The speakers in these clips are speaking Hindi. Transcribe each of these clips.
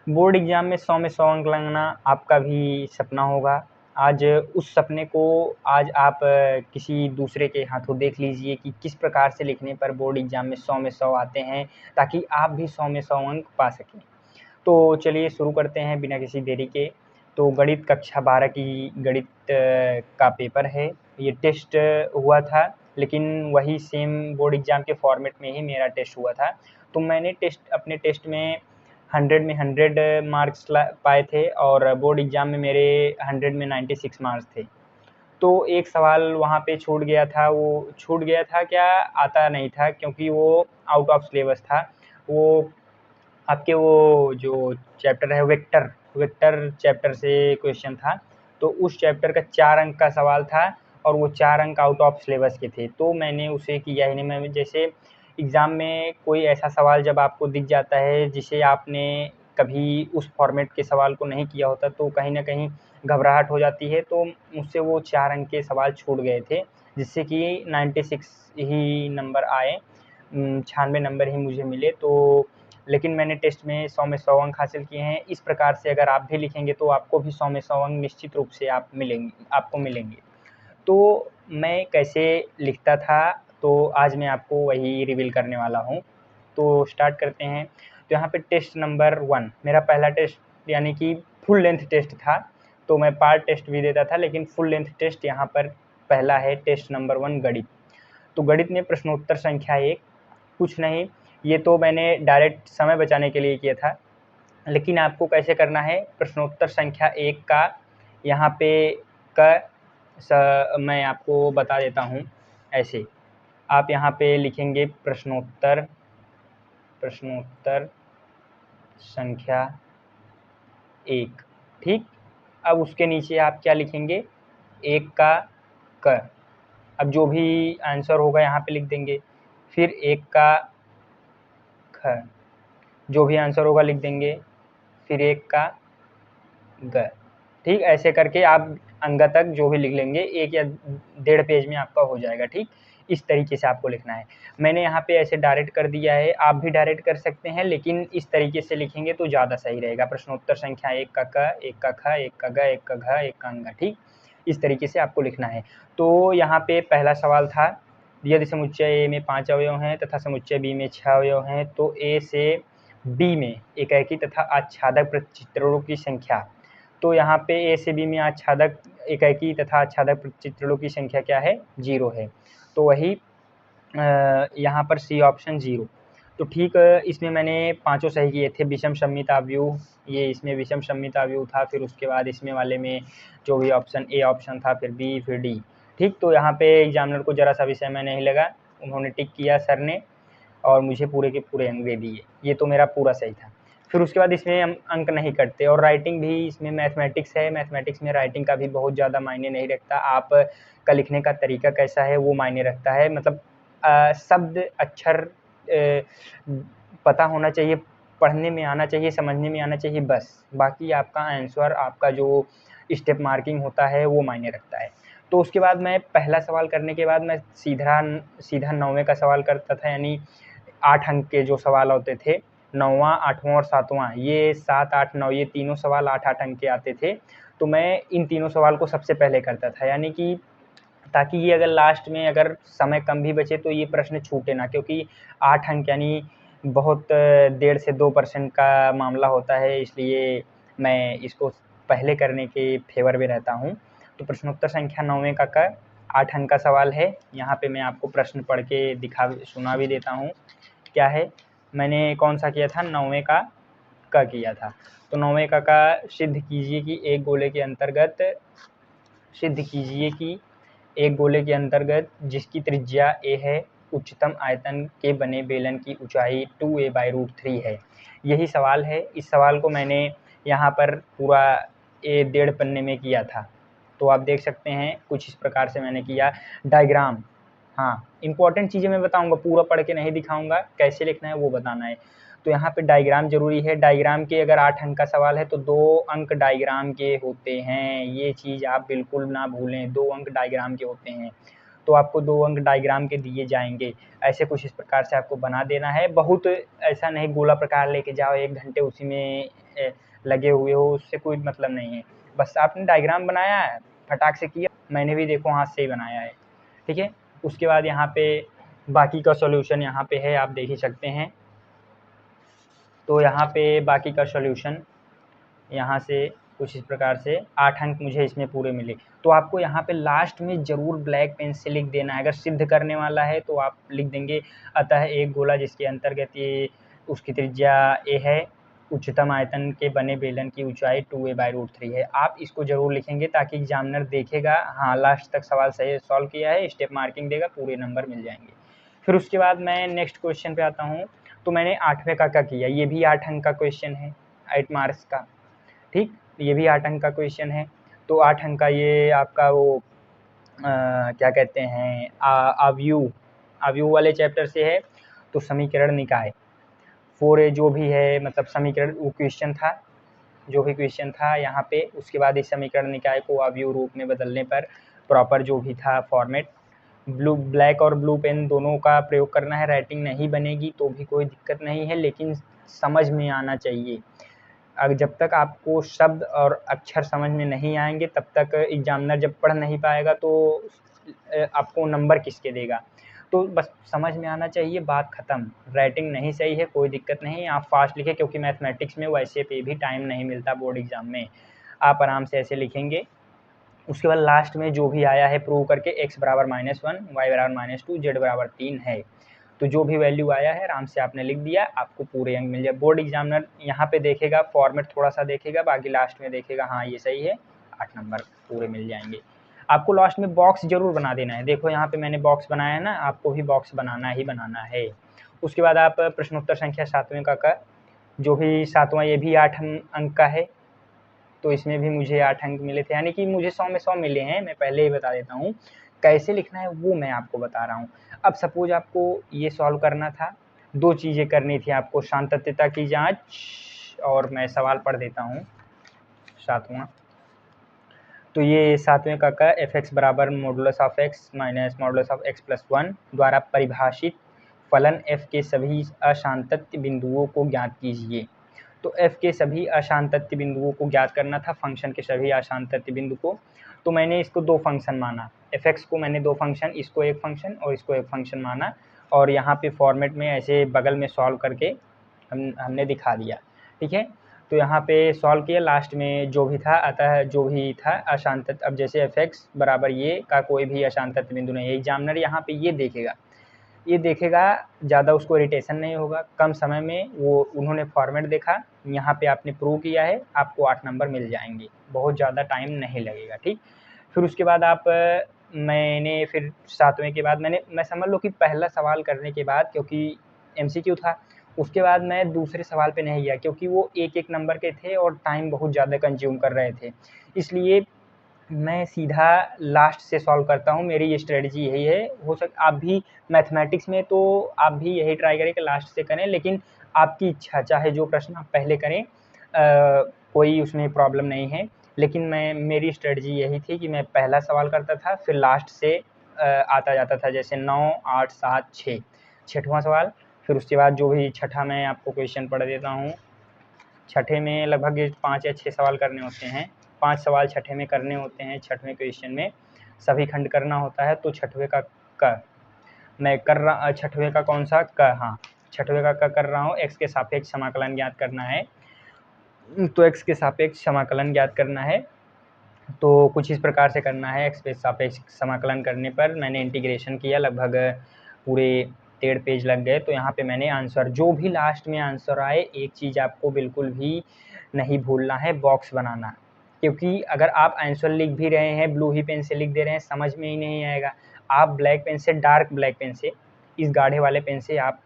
बोर्ड एग्ज़ाम में 100 में 100 अंक लाना आपका भी सपना होगा। आज उस सपने को आज आप किसी दूसरे के हाथों देख लीजिए कि किस प्रकार से लिखने पर बोर्ड एग्ज़ाम में 100 में 100 आते हैं, ताकि आप भी 100 में 100 अंक पा सकें। तो चलिए शुरू करते हैं बिना किसी देरी के। तो गणित कक्षा 12 की गणित का पेपर है। ये टेस्ट हुआ था, लेकिन वही सेम बोर्ड एग्ज़ाम के फॉर्मेट में ही मेरा टेस्ट हुआ था। तो मैंने अपने टेस्ट में 100 में 100 मार्क्स पाए थे और बोर्ड एग्ज़ाम में मेरे 100 में 96 मार्क्स थे। तो एक सवाल वहाँ पे छूट गया था, वो छूट गया था क्या, आता नहीं था, क्योंकि वो आउट ऑफ सिलेबस था। वो आपके वो जो चैप्टर है वेक्टर चैप्टर से क्वेश्चन था। तो उस चैप्टर का 4 अंक का सवाल था और वो 4 अंक आउट ऑफ सिलेबस के थे, तो मैंने उसे किया ही नहीं। मैं जैसे एग्ज़ाम में कोई ऐसा सवाल जब आपको दिख जाता है जिसे आपने कभी उस फॉर्मेट के सवाल को नहीं किया होता, तो कहीं न कहीं घबराहट हो जाती है। तो मुझसे वो 4 अंक के सवाल छूट गए थे, जिससे कि 96 ही नंबर आए, 96 नंबर ही मुझे मिले। तो लेकिन मैंने टेस्ट में 100 में 100 अंक हासिल किए हैं। इस प्रकार से अगर आप भी लिखेंगे तो आपको भी 100 में 100 अंक निश्चित रूप से आपको मिलेंगे। तो मैं कैसे लिखता था, तो आज मैं आपको वही रिवील करने वाला हूँ। तो स्टार्ट करते हैं। तो यहाँ पे टेस्ट नंबर 1 मेरा पहला टेस्ट, यानी कि फुल लेंथ टेस्ट था। तो मैं पार्ट टेस्ट भी देता था, लेकिन फुल लेंथ टेस्ट यहाँ पर पहला है, टेस्ट नंबर 1 गणित। तो गणित में प्रश्नोत्तर संख्या 1, कुछ नहीं, ये तो मैंने डायरेक्ट समय बचाने के लिए किया था। लेकिन आपको कैसे करना है, प्रश्नोत्तर संख्या 1 का यहाँ पे मैं आपको बता देता हूँ। ऐसे आप यहाँ पे लिखेंगे प्रश्नोत्तर संख्या 1, ठीक। अब उसके नीचे आप क्या लिखेंगे, 1 का क। अब जो भी आंसर होगा यहाँ पे लिख देंगे। फिर 1 का ख, जो भी आंसर होगा लिख देंगे। फिर 1 का ग, ठीक। ऐसे करके आप अंग तक जो भी लिख लेंगे, 1 या 1.5 पेज में आपका हो जाएगा, ठीक। इस तरीके से आपको लिखना है। मैंने यहाँ पे ऐसे डायरेक्ट कर दिया है, आप भी डायरेक्ट कर सकते हैं, लेकिन इस तरीके से लिखेंगे तो ज़्यादा सही रहेगा। प्रश्नोत्तर संख्या 1 का क, 1 का ख, 1 का ग, 1 का घ, 1 का अंग, ठीक। इस तरीके से आपको लिखना है। तो यहाँ पे पहला सवाल था, यदि समुच्चय ए में 5 अवयव हैं तथा समुच्चय बी में 6 अवयव हैं, तो ए से बी में एकाकी तथा आच्छादक प्रतिचित्रणों की संख्या। तो यहाँ पे ए से बी में आच्छादक एकाकी तथा आच्छादक प्रतिचित्रणों की संख्या क्या है, 0 है। तो वही यहाँ पर सी ऑप्शन 0। तो ठीक, इसमें मैंने पाँचों सही किए थे। विषम सममिताव्यूह, ये इसमें विषम सममिताव्यूह था। फिर उसके बाद इसमें वाले में जो भी ऑप्शन ए ऑप्शन था, फिर बी, फिर डी, ठीक। तो यहाँ पे एग्जामिनर को ज़रा सा विषय में नहीं लगा, उन्होंने टिक किया सर ने, और मुझे पूरे के पूरे अंक दे दिए। ये तो मेरा पूरा सही था। फिर उसके बाद इसमें हम अंक नहीं कटते, और राइटिंग भी इसमें मैथमेटिक्स है। मैथमेटिक्स में राइटिंग का भी बहुत ज़्यादा मायने नहीं रखता, आप का लिखने का तरीका कैसा है वो मायने रखता है। मतलब शब्द अक्षर पता होना चाहिए, पढ़ने में आना चाहिए, समझने में आना चाहिए, बस। बाकी आपका आंसर, आपका जो स्टेप मार्किंग होता है वो मायने रखता है। तो उसके बाद मैं पहला सवाल करने के बाद मैं सीधा 9वें का सवाल करता था, यानी 8 अंक के जो सवाल होते थे, 9वां, 8वां और 7वां, ये 7, 8, 9 ये तीनों सवाल 8-8 अंक के आते थे। तो मैं इन तीनों सवाल को सबसे पहले करता था, यानी कि ताकि ये अगर लास्ट में अगर समय कम भी बचे तो ये प्रश्न छूटे ना, क्योंकि 8 अंक यानी बहुत 1.5 से 2% का मामला होता है, इसलिए मैं इसको पहले करने के फेवर में रहता हूँ। तो प्रश्नोत्तर संख्या 9वें का 8 अंक का सवाल है। यहाँ पे मैं आपको प्रश्न पढ़ के सुना भी देता हूँ। क्या है, मैंने कौन सा किया था, 9वें का क किया था। तो 9वें का सिद्ध कीजिए कि एक गोले के अंतर्गत जिसकी त्रिज्या a है, उच्चतम आयतन के बने बेलन की ऊंचाई 2a/√3 है। यही सवाल है। इस सवाल को मैंने यहाँ पर पूरा 1.5 पन्ने में किया था। तो आप देख सकते हैं कुछ इस प्रकार से मैंने किया। डायग्राम, हाँ, इम्पॉर्टेंट चीज़ें मैं बताऊंगा, पूरा पढ़ के नहीं दिखाऊंगा, कैसे लिखना है वो बताना है। तो यहाँ पे डायग्राम ज़रूरी है। डायग्राम के अगर 8 अंक का सवाल है तो 2 अंक डायग्राम के होते हैं, ये चीज़ आप बिल्कुल ना भूलें, 2 अंक डायग्राम के होते हैं। तो आपको 2 अंक डायग्राम के दिए जाएंगे। ऐसे कुछ इस प्रकार से आपको बना देना है। बहुत ऐसा नहीं गोला प्रकार लेके जाओ 1 घंटे उसी में लगे हुए हो, उससे कोई मतलब नहीं है। बस आपने डायग्राम बनाया है, फटाक से किया, मैंने भी देखो हाथ से ही बनाया है, ठीक है। उसके बाद यहाँ पे बाकी का सॉल्यूशन यहाँ पे है, आप देख ही सकते हैं। तो यहाँ पे बाकी का सॉल्यूशन यहाँ से कुछ इस प्रकार से 8 अंक मुझे इसमें पूरे मिले। तो आपको यहाँ पे लास्ट में ज़रूर ब्लैक पेन से लिख देना है। अगर सिद्ध करने वाला है तो आप लिख देंगे, अतः एक गोला जिसके अंतर्गत ये उसकी त्रिज्या a है, उच्चतम आयतन के बने बेलन की ऊंचाई 2a/√3 है। आप इसको ज़रूर लिखेंगे ताकि एग्जामिनर देखेगा हाँ लास्ट तक सवाल सही सॉल्व किया है, स्टेप मार्किंग देगा, पूरे नंबर मिल जाएंगे। फिर उसके बाद मैं नेक्स्ट क्वेश्चन पे आता हूँ। तो मैंने 8वें का किया, ये भी 8 अंक का क्वेश्चन है, 8 मार्क्स का, ठीक। ये भी 8 अंक का क्वेश्चन है। तो 8 अंक का ये आपका वो क्या कहते हैं अवयव वाले चैप्टर से है। तो समीकरण निकाय 4a जो भी है, मतलब समीकरण वो क्वेश्चन था, जो भी क्वेश्चन था यहाँ पे, उसके बाद इस समीकरण निकाय को अवयव रूप में बदलने पर प्रॉपर जो भी था फॉर्मेट, ब्लैक और ब्लू पेन दोनों का प्रयोग करना है। राइटिंग नहीं बनेगी तो भी कोई दिक्कत नहीं है, लेकिन समझ में आना चाहिए। अब जब तक आपको शब्द और अक्षर समझ में नहीं आएंगे तब तक एग्जामिनर जब पढ़ नहीं पाएगा तो आपको नंबर किसके देगा। तो बस समझ में आना चाहिए, बात ख़त्म। राइटिंग नहीं सही है कोई दिक्कत नहीं, आप फास्ट लिखें, क्योंकि मैथमेटिक्स में वैसे पे भी टाइम नहीं मिलता बोर्ड एग्ज़ाम में, आप आराम से ऐसे लिखेंगे। उसके बाद लास्ट में जो भी आया है प्रूव करके x बराबर -1, y बराबर -2, z बराबर 3 है। तो जो भी वैल्यू आया है आराम से आपने लिख दिया, आपको पूरे अंक मिल जाए। बोर्ड एग्जामिनर यहाँ पे देखेगा, फॉर्मेट थोड़ा सा देखेगा, बाकी लास्ट में देखेगा हाँ ये सही है, 8 नंबर पूरे मिल जाएंगे। आपको लास्ट में बॉक्स जरूर बना देना है। देखो यहाँ पे मैंने बॉक्स बनाया है ना, आपको भी बॉक्स बनाना ही बनाना है। उसके बाद आप प्रश्नोत्तर संख्या 7वें का जो भी 7वां, ये भी 8 अंक का है। तो इसमें भी मुझे 8 अंक मिले थे, यानी कि मुझे 100 में 100 मिले हैं। मैं पहले ही बता देता हूँ, कैसे लिखना है वो मैं आपको बता रहा हूँ। अब सपोज आपको ये सॉल्व करना था, 2 चीज़ें करनी थी आपको, शांतत्यता की जांच, और मैं सवाल पढ़ देता हूँ 7वां। तो ये 7वें का f(x) बराबर modulus of x minus modulus of x + 1 द्वारा परिभाषित फलन f के सभी अशांतत्य बिंदुओं को ज्ञात कीजिए। तो f के सभी अशांतत्य बिंदुओं को ज्ञात करना था, फंक्शन के सभी अशांतत्य बिंदु को। तो मैंने इसको 2 फंक्शन माना, f(x) को मैंने 2 फंक्शन, इसको 1 फंक्शन और इसको 1 फंक्शन माना, और यहाँ पे फॉर्मेट में ऐसे बगल में सॉल्व करके हमने दिखा दिया, ठीक है। तो यहाँ पे सॉल्व किया, लास्ट में जो भी था, अतः जो भी था अशांतत्य, अब जैसे f(x) बराबर ये का कोई भी अशांतत्य बिंदु नहीं है, एग्जामिनर यहाँ पे ये देखेगा, ज़्यादा उसको इरिटेशन नहीं होगा, कम समय में वो उन्होंने फॉर्मेट देखा, यहाँ पे आपने प्रूव किया है, आपको 8 नंबर मिल जाएंगे, बहुत ज़्यादा टाइम नहीं लगेगा, ठीक। फिर उसके बाद मैंने फिर 7वें के बाद मैं समझ लो कि पहला सवाल करने के बाद, क्योंकि MCQ था, उसके बाद मैं दूसरे सवाल पे नहीं गया, क्योंकि वो 1-1 नंबर के थे और टाइम बहुत ज़्यादा कंज्यूम कर रहे थे, इसलिए मैं सीधा लास्ट से सॉल्व करता हूँ। मेरी ये स्ट्रेटजी यही है। हो सकता आप भी मैथमेटिक्स में तो आप भी यही ट्राई करें कि लास्ट से करें, लेकिन आपकी इच्छा, चाहे जो प्रश्न आप पहले करें, कोई उसमें प्रॉब्लम नहीं है। लेकिन मेरी स्ट्रेटजी यही थी कि मैं पहला सवाल करता था, फिर लास्ट से आता जाता था, जैसे 9, 8, 7, 6, छठवां सवाल। फिर उसके बाद जो भी छठा, मैं आपको क्वेश्चन पढ़ देता हूँ। छठे में लगभग 5 या 6 सवाल करने होते हैं, 5 सवाल छठे में करने होते हैं। छठवें क्वेश्चन में सभी खंड करना होता है। तो छठवें का क मैं कर रहा, छठवें का कौन सा क, हाँ छठवें का क कर रहा हूँ। x के सापेक्ष समाकलन ज्ञात करना है। तो x के सापेक्ष समाकलन ज्ञात करना है, तो कुछ इस प्रकार से करना है। x के सापेक्ष समाकलन करने पर मैंने इंटीग्रेशन किया, लगभग पूरे 1.5 पेज लग गए। तो यहाँ पे मैंने आंसर, जो भी लास्ट में आंसर आए, एक चीज़ आपको बिल्कुल भी नहीं भूलना है, बॉक्स बनाना। क्योंकि अगर आप आंसर लिख भी रहे हैं, ब्लू ही पेन से लिख दे रहे हैं, समझ में ही नहीं आएगा। आप ब्लैक पेन से, डार्क ब्लैक पेन से, इस गाढ़े वाले पेन से आप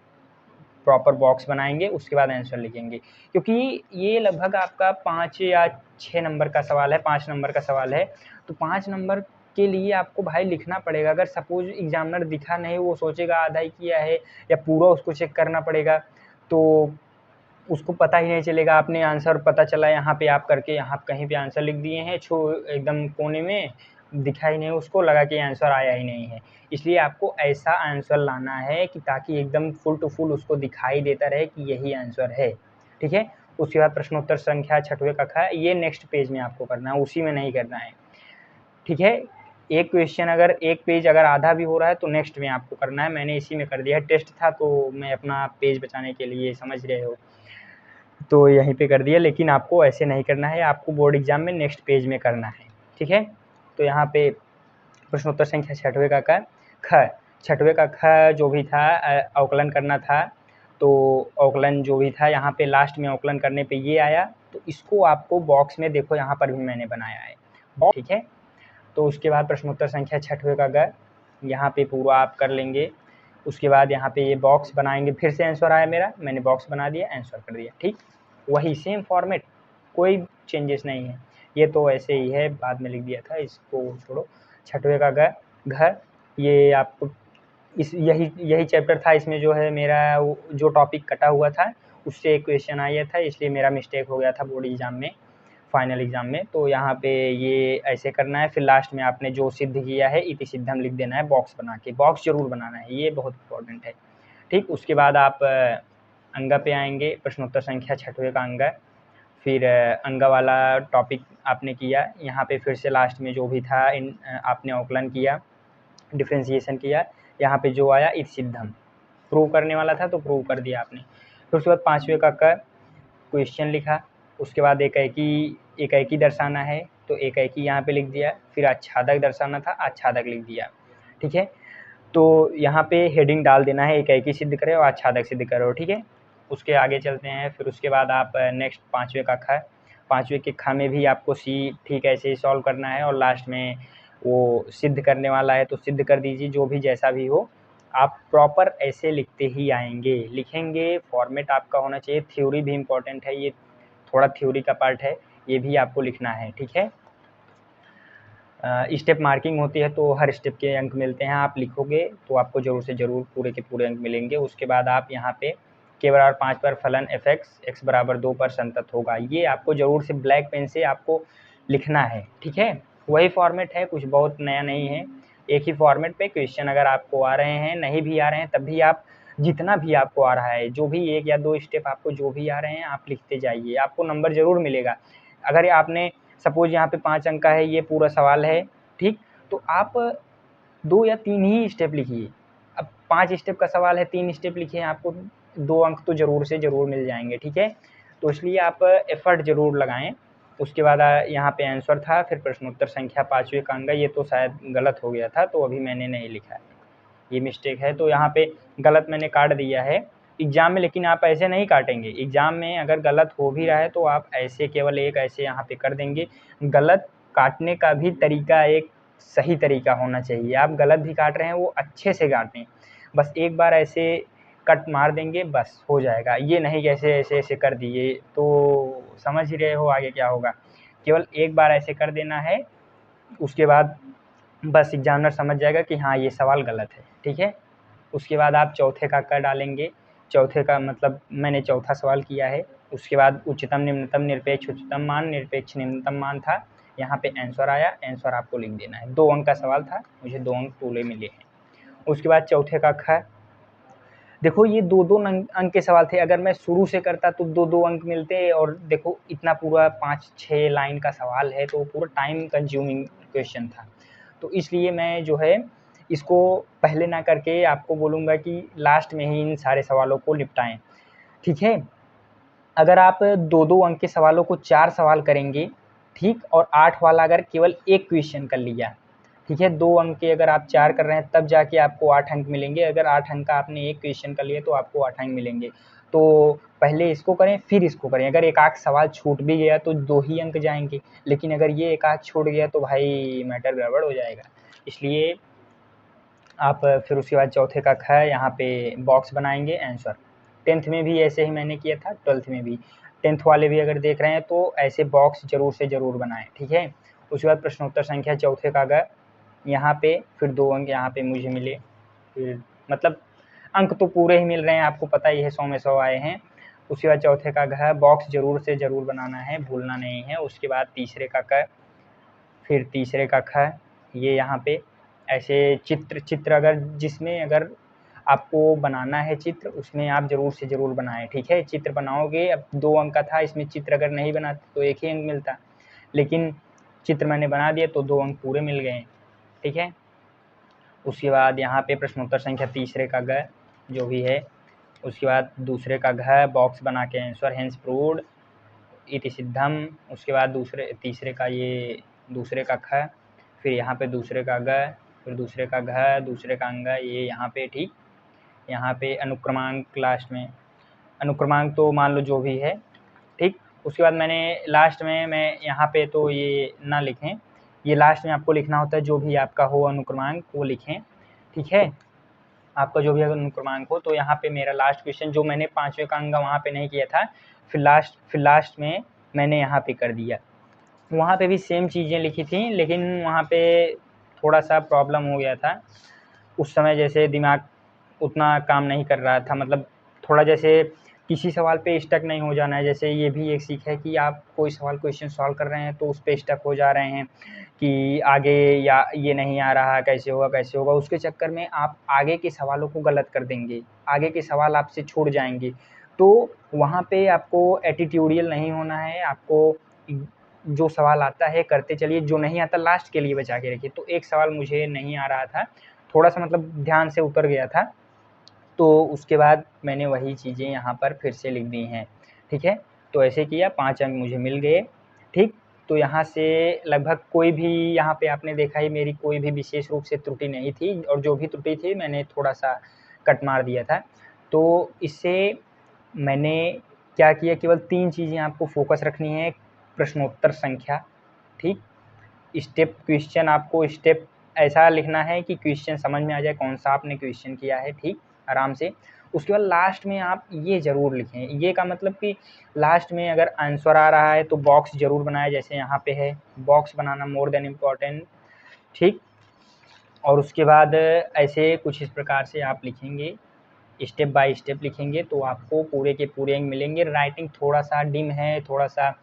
प्रॉपर बॉक्स बनाएंगे, उसके बाद आंसर लिखेंगे। क्योंकि ये लगभग आपका 5 या 6 नंबर का सवाल है, 5 नंबर का सवाल है। तो 5 नंबर के लिए आपको भाई लिखना पड़ेगा। अगर सपोज एग्जामिनर दिखा नहीं, वो सोचेगा आधा ही किया है, या पूरा उसको चेक करना पड़ेगा, तो उसको पता ही नहीं चलेगा। आपने आंसर पता चला यहाँ पे आप करके, यहाँ कहीं पे आंसर लिख दिए हैं एकदम कोने में, दिखा ही नहीं, उसको लगा कि आंसर आया ही नहीं है। इसलिए आपको ऐसा आंसर लाना है कि ताकि एकदम फुल टू फुल उसको दिखाई देता रहे कि यही आंसर है, ठीक है। उसके बाद प्रश्नोत्तर संख्या 6वें का ख, ये नेक्स्ट पेज में आपको करना है, उसी में नहीं करना है, ठीक है। एक क्वेश्चन अगर एक पेज अगर आधा भी हो रहा है तो नेक्स्ट में आपको करना है। मैंने इसी में कर दिया है, टेस्ट था तो मैं अपना पेज बचाने के लिए, समझ रहे हो, तो यहीं पे कर दिया। लेकिन आपको ऐसे नहीं करना है, आपको बोर्ड एग्जाम में नेक्स्ट पेज में करना है, ठीक है। तो यहाँ पे प्रश्नोत्तर संख्या 6वें का ख, 6वें का ख जो भी था अवकलन करना था, तो अवकलन जो भी था यहाँ पे लास्ट में अवकलन करने पे ये आया, तो इसको आपको बॉक्स में देखो यहाँ पर भी मैंने बनाया है, ठीक है। तो उसके बाद प्रश्नोत्तर संख्या 6वें का ग, यहाँ पे पूरा आप कर लेंगे। उसके बाद यहाँ पे ये बॉक्स बनाएंगे, फिर से आंसर आया मेरा, मैंने बॉक्स बना दिया, आंसर कर दिया, ठीक। वही सेम फॉर्मेट, कोई चेंजेस नहीं है, ये तो ऐसे ही है, बाद में लिख दिया था, इसको छोड़ो। 6वें का घ, ये आप इस यही चैप्टर था, इसमें जो है मेरा जो टॉपिक कटा हुआ था उससे एक क्वेश्चन आया था, इसलिए मेरा मिस्टेक हो गया था बोर्ड एग्जाम में, फाइनल एग्जाम में। तो यहाँ पे ये ऐसे करना है, फिर लास्ट में आपने जो सिद्ध किया है इति सिद्धम लिख देना है बॉक्स बना के, बॉक्स जरूर बनाना है, ये बहुत इंपॉर्टेंट है, ठीक। उसके बाद आप अंगा पे आएंगे, प्रश्नोत्तर संख्या 6वें का अंगा, फिर अंगा वाला टॉपिक आपने किया, यहाँ पे फिर से लास्ट में जो भी था आपने अवकलन किया, डिफ्रेंसिएशन किया, यहाँ पे जो आया इति सिद्धम प्रूव करने वाला था तो प्रूव कर दिया आपने। फिर उसके बाद 5वें का क्वेश्चन लिखा, उसके बाद एकाएकी दर्शाना है तो एकाएकी यहाँ पे लिख दिया, फिर आच्छादक दर्शाना था, आच्छादक लिख दिया, ठीक है। तो यहाँ पे हेडिंग डाल देना है, एकाएकी सिद्ध करे और आच्छादक सिद्ध करो, ठीक है। उसके आगे चलते हैं, फिर उसके बाद आप नेक्स्ट 5वें का ख, 5वें के ख में भी आपको सी ठीक ऐसे ही सॉल्व करना है, और लास्ट में वो सिद्ध करने वाला है तो सिद्ध कर दीजिए, जो भी जैसा भी हो आप प्रॉपर ऐसे लिखते ही आएंगे, लिखेंगे, फॉर्मेट आपका होना चाहिए। थ्योरी भी इम्पॉर्टेंट है, ये थोड़ा थ्योरी का पार्ट है, ये भी आपको लिखना है, ठीक है। स्टेप मार्किंग होती है तो हर स्टेप के अंक मिलते हैं, आप लिखोगे तो आपको ज़रूर से ज़रूर पूरे के पूरे अंक मिलेंगे। उसके बाद आप यहाँ पे k=5 पर फलन f(x)(2) पर संतत होगा, ये आपको ज़रूर से ब्लैक पेन से आपको लिखना है, ठीक है। वही फॉर्मेट है, कुछ बहुत नया नहीं है, एक ही फॉर्मेट पे क्वेश्चन अगर आपको आ रहे हैं, नहीं भी आ रहे हैं तब भी आप जितना भी आपको आ रहा है, जो भी 1 या 2 स्टेप आपको जो भी आ रहे हैं आप लिखते जाइए, आपको नंबर ज़रूर मिलेगा। अगर आपने सपोज यहाँ पे 5 अंक का है, ये पूरा सवाल है, ठीक, तो आप 2 या 3 ही स्टेप लिखिए। अब 5 स्टेप का सवाल है, 3 स्टेप लिखिए, आपको 2 अंक तो ज़रूर से ज़रूर मिल जाएंगे, ठीक है। तो इसलिए आप एफर्ट ज़रूर लगाएं। उसके बाद यहाँ पे आंसर था, फिर प्रश्नोत्तर संख्या 5वें का अंग, ये तो शायद गलत हो गया था तो अभी मैंने नहीं लिखा है, ये मिस्टेक है, तो यहाँ पे गलत मैंने काट दिया है एग्ज़ाम में। लेकिन आप ऐसे नहीं काटेंगे, एग्ज़ाम में अगर गलत हो भी रहा है तो आप ऐसे केवल एक ऐसे यहाँ पे कर देंगे। गलत काटने का भी तरीका एक सही तरीका होना चाहिए, आप गलत भी काट रहे हैं वो अच्छे से काटें, बस एक बार ऐसे कट मार देंगे बस हो जाएगा, ये नहीं कि ऐसे ऐसे ऐसे कर दिए, तो समझ ही रहे हो आगे क्या होगा। केवल एक बार ऐसे कर देना है, उसके बाद बस एग्जामिनर समझ जाएगा कि हाँ ये सवाल गलत है, ठीक है। उसके बाद आप चौथे का कर डालेंगे, चौथे का मतलब मैंने चौथा सवाल किया है। उसके बाद उच्चतम निम्नतम निरपेक्ष उच्चतम मान निरपेक्ष निम्नतम मान था, यहाँ पे आंसर आया, आंसर आपको लिख देना है। 2 अंक का सवाल था, मुझे 2 अंक पूरे मिले हैं। उसके बाद चौथे का ख, देखो ये 2-2 अंक के सवाल थे, अगर मैं शुरू से करता तो 2-2 अंक मिलते, और देखो इतना पूरा 5-6 लाइन का सवाल है तो पूरा टाइम कंज्यूमिंग क्वेश्चन था, तो इसलिए मैं जो है इसको पहले ना करके आपको बोलूँगा कि लास्ट में ही इन सारे सवालों को निपटाएं, ठीक है। अगर आप 2-2 अंक के सवालों को 4 सवाल करेंगे, ठीक, और 8 वाला अगर केवल एक क्वेश्चन कर लिया, ठीक है, 2 अंक के अगर आप 4 कर रहे हैं तब जाके आपको 8 अंक मिलेंगे, अगर 8 अंक का आपने एक क्वेश्चन कर लिया तो आपको 8 अंक मिलेंगे। तो पहले इसको करें फिर इसको करें, अगर एक आध सवाल छूट भी गया तो 2 ही अंक जाएंगे, लेकिन अगर ये एक आध छूट गया तो भाई मैटर गड़बड़ हो जाएगा। इसलिए आप फिर उसके बाद चौथे का ख यहाँ पे बॉक्स बनाएंगे, आंसर। 10th में भी ऐसे ही मैंने किया था, 12th में भी, 10th वाले भी अगर देख रहे हैं तो ऐसे बॉक्स ज़रूर से ज़रूर बनाएं, ठीक है। उसके बाद प्रश्नोत्तर संख्या चौथे का ग, यहाँ पे फिर 2 अंक यहाँ पे मुझे मिले, फिर मतलब अंक तो पूरे ही मिल रहे हैं, आपको पता ही है 100 में 100 आए हैं। उसके बाद चौथे का घ बॉक्स ज़रूर से ज़रूर बनाना है, भूलना नहीं है। उसके बाद तीसरे का क, फिर तीसरे का ख, ये यहाँ पे ऐसे चित्र अगर जिसमें अगर आपको बनाना है चित्र, उसमें आप ज़रूर से ज़रूर बनाएं, ठीक है। चित्र बनाओगे, अब 2 अंक का था, इसमें चित्र अगर नहीं बनाते तो 1 ही अंक मिलता, लेकिन चित्र मैंने बना दिया तो 2 अंक पूरे मिल गए, ठीक है। उसके बाद यहाँ पे प्रश्नोत्तर संख्या तीसरे का ग जो भी है, उसके बाद दूसरे का घ बॉक्स बना के आंसर हेंस प्रूव्ड इति सिद्धम। उसके बाद तीसरे का ये दूसरे का ख, फिर यहाँ पे दूसरे का ग, फिर दूसरे का घ, दूसरे का अंग, ये यहाँ पे, ठीक। यहाँ पे अनुक्रमांक लास्ट में, अनुक्रमांक तो मान लो जो भी है, ठीक। उसके बाद मैंने लास्ट में मैं यहाँ पे तो ये ना लिखें, ये लास्ट में आपको लिखना होता है जो भी आपका हो अनुक्रमांक वो लिखें, ठीक है। आपका जो भी अगर अनुक्रमांक हो, तो यहाँ पे मेरा लास्ट क्वेश्चन जो मैंने 5वें का अंग वहाँ पे नहीं किया था, फिर लास्ट में मैंने यहाँ पे कर दिया। वहाँ पे भी सेम चीज़ें लिखी थी, लेकिन वहाँ पे थोड़ा सा प्रॉब्लम हो गया था उस समय, जैसे दिमाग उतना काम नहीं कर रहा था, मतलब थोड़ा जैसे किसी सवाल पे स्टक नहीं हो जाना है। जैसे ये भी एक सीख है कि आप कोई सवाल क्वेश्चन सॉल्व कर रहे हैं तो उस पे स्टक हो जा रहे हैं कि आगे या ये नहीं आ रहा, कैसे होगा, उसके चक्कर में आप आगे के सवालों को गलत कर देंगे, आगे के सवाल आपसे छूट जाएंगे। तो वहाँ पे आपको एटीट्यूडियल नहीं होना है, आपको जो सवाल आता है करते चलिए, जो नहीं आता लास्ट के लिए बचा के रखिए। तो एक सवाल मुझे नहीं आ रहा था, थोड़ा सा मतलब ध्यान से उतर गया था, तो उसके बाद मैंने वही चीज़ें यहाँ पर फिर से लिख दी हैं, ठीक है। तो ऐसे किया, 5 अंक मुझे मिल गए, ठीक। तो यहाँ से लगभग कोई भी, यहाँ पे आपने देखा ही मेरी कोई भी विशेष रूप से त्रुटि नहीं थी, और जो भी त्रुटि थी मैंने थोड़ा सा कट मार दिया था। तो इससे मैंने क्या किया, केवल 3 चीज़ें आपको फोकस रखनी है। प्रश्नोत्तर संख्या, ठीक। स्टेप क्वेश्चन, आपको स्टेप ऐसा लिखना है कि क्वेश्चन समझ में आ जाए कौन सा आपने क्वेश्चन किया है, ठीक, आराम से। उसके बाद लास्ट में आप ये ज़रूर लिखें, ये का मतलब कि लास्ट में अगर आंसर आ रहा है तो बॉक्स ज़रूर बनाए, जैसे यहाँ पे है, बॉक्स बनाना मोर देन इम्पॉर्टेंट, ठीक। और उसके बाद ऐसे कुछ इस प्रकार से आप लिखेंगे, स्टेप बाय स्टेप लिखेंगे, तो आपको पूरे के पूरे अंक मिलेंगे। राइटिंग थोड़ा सा डिम है, थोड़ा सा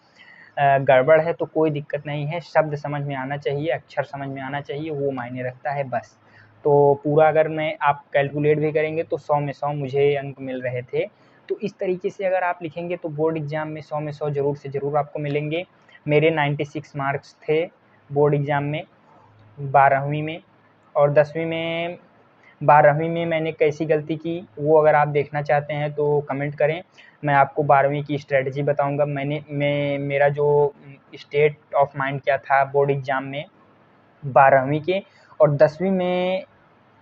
गड़बड़ है, तो कोई दिक्कत नहीं है, शब्द समझ में आना चाहिए, अक्षर समझ में आना चाहिए, वो मायने रखता है बस। तो पूरा अगर मैं आप कैलकुलेट भी करेंगे तो 100 में 100 मुझे अंक मिल रहे थे। तो इस तरीके से अगर आप लिखेंगे तो बोर्ड एग्ज़ाम में 100 में 100 ज़रूर से ज़रूर आपको मिलेंगे। मेरे 96 मार्क्स थे बोर्ड एग्ज़ाम में 12वीं में, और 10वीं में 12वीं में मैंने कैसी गलती की वो अगर आप देखना चाहते हैं तो कमेंट करें, मैं आपको 12वीं की स्ट्रेटजी बताऊंगा। मेरा जो स्टेट ऑफ माइंड क्या था बोर्ड एग्ज़ाम में 12वीं के, और 10वीं में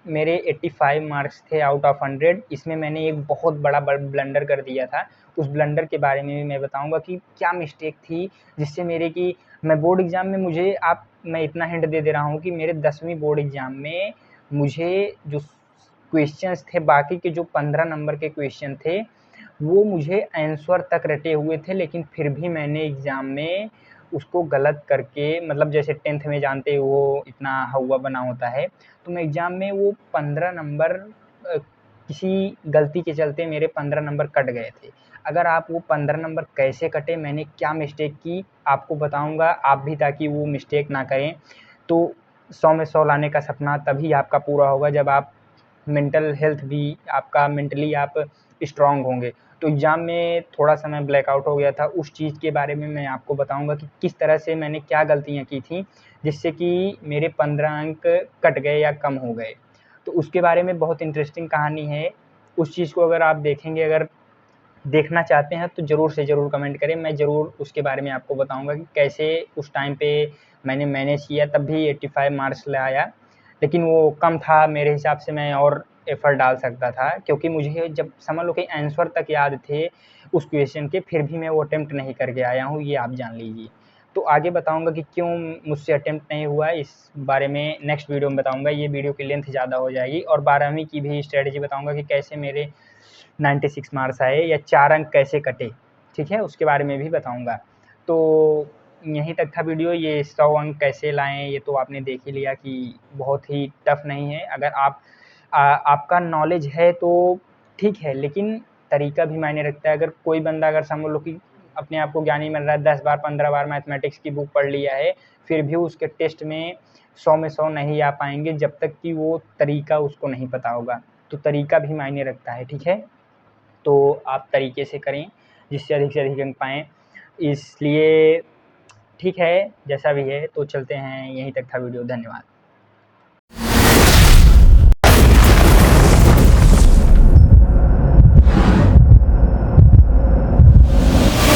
मेरे 85 मार्क्स थे आउट ऑफ 100। इसमें मैंने एक बहुत बड़ा ब्लंडर कर दिया था, उस ब्लंडर के बारे में भी मैं बताऊंगा कि क्या मिस्टेक थी जिससे मेरे की मैं बोर्ड एग्ज़ाम में मैं इतना हिंट दे दे रहा हूँ कि मेरे 10वीं बोर्ड एग्ज़ाम में मुझे जो क्वेश्चंस थे, बाकी के जो 15 नंबर के क्वेश्चन थे वो मुझे आंसर तक रटे हुए थे, लेकिन फिर भी मैंने एग्ज़ाम में उसको गलत करके, मतलब जैसे 10th में जानते हो वो इतना हवा बना होता है, तो मैं एग्ज़ाम में वो 15 नंबर किसी गलती के चलते मेरे 15 नंबर कट गए थे। अगर आप वो 15 नंबर कैसे कटे, मैंने क्या मिस्टेक की, आपको बताऊंगा, आप भी ताकि वो मिस्टेक ना करें। तो 100 में 100 लाने का सपना तभी आपका पूरा होगा जब आप मेंटल हेल्थ भी आपका, मेंटली आप स्ट्रांग होंगे। तो एग्ज़ाम में थोड़ा सा मैं ब्लैकआउट हो गया था, उस चीज़ के बारे में मैं आपको बताऊंगा कि किस तरह से मैंने क्या गलतियां की थी जिससे कि मेरे 15 अंक कट गए या कम हो गए। तो उसके बारे में बहुत इंटरेस्टिंग कहानी है, उस चीज़ को अगर आप देखेंगे, अगर देखना चाहते हैं तो ज़रूर से ज़रूर कमेंट करें, मैं ज़रूर उसके बारे में आपको बताऊंगा कि कैसे उस टाइम पे मैंने मैनेज किया, तब भी 85 मार्क्स लाया। लेकिन वो कम था मेरे हिसाब से, मैं और एफ़र्ट डाल सकता था, क्योंकि मुझे जब समझ लो कि आंसर तक याद थे उस क्वेश्चन के, फिर भी मैं वो अटेम्प्ट नहीं करके आया हूँ, ये आप जान लीजिए। तो आगे बताऊंगा कि क्यों मुझसे अटेम्प्ट नहीं हुआ, इस बारे में नेक्स्ट वीडियो में बताऊंगा, ये वीडियो की लेंथ ज़्यादा हो जाएगी। और 12वीं की भी स्ट्रेटजी बताऊंगा कि कैसे मेरे 96 मार्क्स आए या 4 अंक कैसे कटे, ठीक है, उसके बारे में भी बताऊंगा। तो यहीं तक था वीडियो, ये 100 अंक कैसे लाएं ये तो आपने देख ही लिया कि बहुत ही टफ नहीं है। अगर आपका नॉलेज है तो ठीक है, लेकिन तरीका भी मायने रखता है। अगर कोई बंदा अगर समझ लो कि अपने आप को ज्ञानी मिल रहा है, 10 बार 15 बार मैथमेटिक्स की बुक पढ़ लिया है, फिर भी उसके टेस्ट में 100 में 100 नहीं आ पाएंगे जब तक कि वो तरीका उसको नहीं पता होगा। तो तरीका भी मायने रखता है, ठीक है। तो आप तरीके से करें जिससे अधिक से अधिक अंक पाएँ। इसलिए ठीक है, जैसा भी है तो चलते हैं, यहीं तक था वीडियो। धन्यवाद।